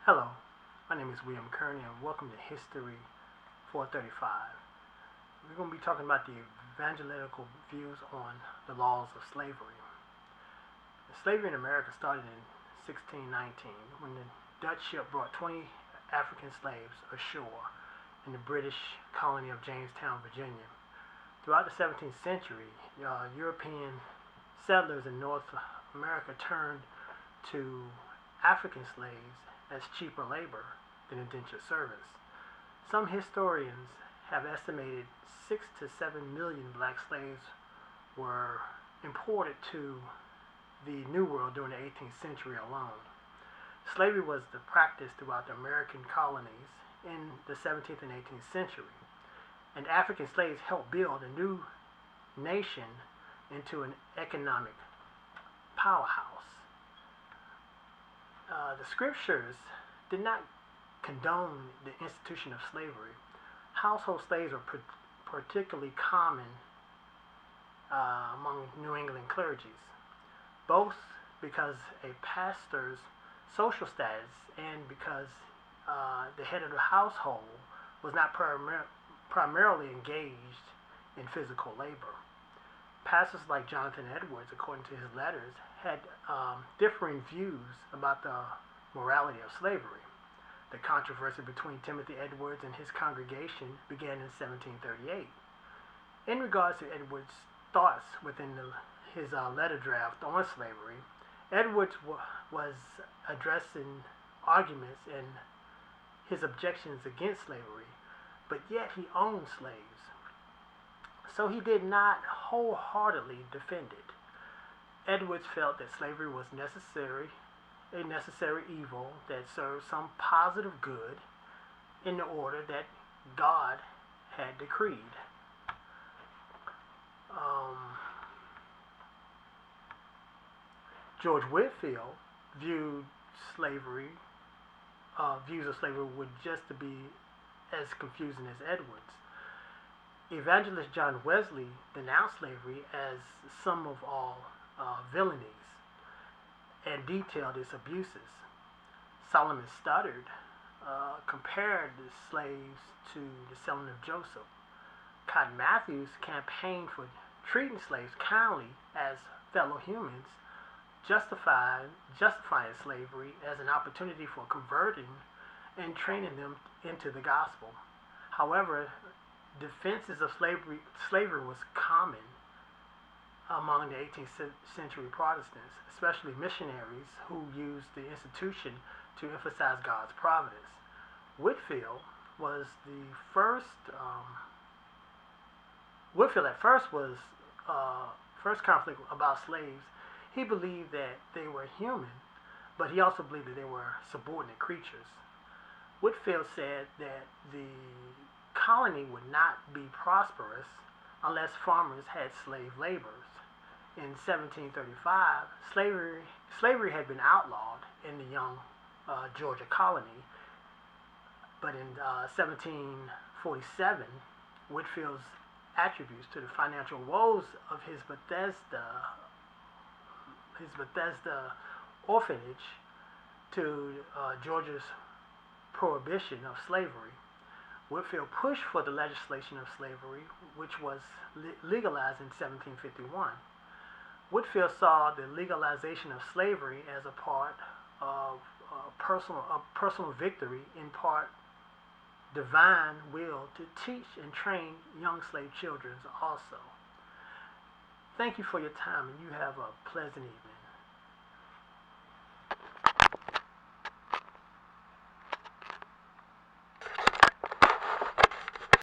Hello, my name is William Kearney and welcome to History 435. We're going to be talking about the evangelical views on the laws of slavery. Slavery in America started in 1619 when the Dutch ship brought 20 African slaves ashore in the British colony of Jamestown, Virginia. Throughout the 17th century, European settlers in North America turned to African slaves as cheaper labor than indentured service. Some historians have estimated 6 to 7 million black slaves were imported to the New World during the 18th century alone. Slavery was the practice throughout the American colonies in the 17th and 18th century, and African slaves helped build a new nation into an economic powerhouse. The scriptures did not condone the institution of slavery. Household slaves were particularly common among New England clergies, both because a pastor's social status and because the head of the household was not primarily engaged in physical labor. Pastors like Jonathan Edwards, according to his letters, had differing views about the morality of slavery. The controversy between Timothy Edwards and his congregation began in 1738. In regards to Edwards' thoughts within his letter draft on slavery, Edwards was addressing arguments and his objections against slavery, but yet he owned slaves. So he did not wholeheartedly defend it. Edwards felt that slavery was a necessary evil that served some positive good in the order that God had decreed. George Whitefield viewed views of slavery would just to be as confusing as Edwards. Evangelist John Wesley denounced slavery as sum of all villainies and detailed its abuses. Solomon Stoddard compared the slaves to the selling of Joseph. Cotton Matthews campaigned for treating slaves kindly as fellow humans, justifying slavery as an opportunity for converting and training them into the gospel. However, defenses of slavery was common among the 18th century Protestants, especially missionaries who used the institution to emphasize God's providence. Whitefield was the first. Whitefield at first was first conflict about slaves. He believed that they were human, but he also believed that they were subordinate creatures. Whitefield said that the colony would not be prosperous unless farmers had slave laborers. In 1735, slavery had been outlawed in the young Georgia colony, but in 1747, Whitefield's attributes to the financial woes of his Bethesda orphanage to Georgia's prohibition of slavery. Whitefield pushed for the legislation of slavery, which was legalized in 1751. Whitefield saw the legalization of slavery as a part of personal victory, in part divine will to teach and train young slave children also. Thank you for your time, and you have a pleasant evening.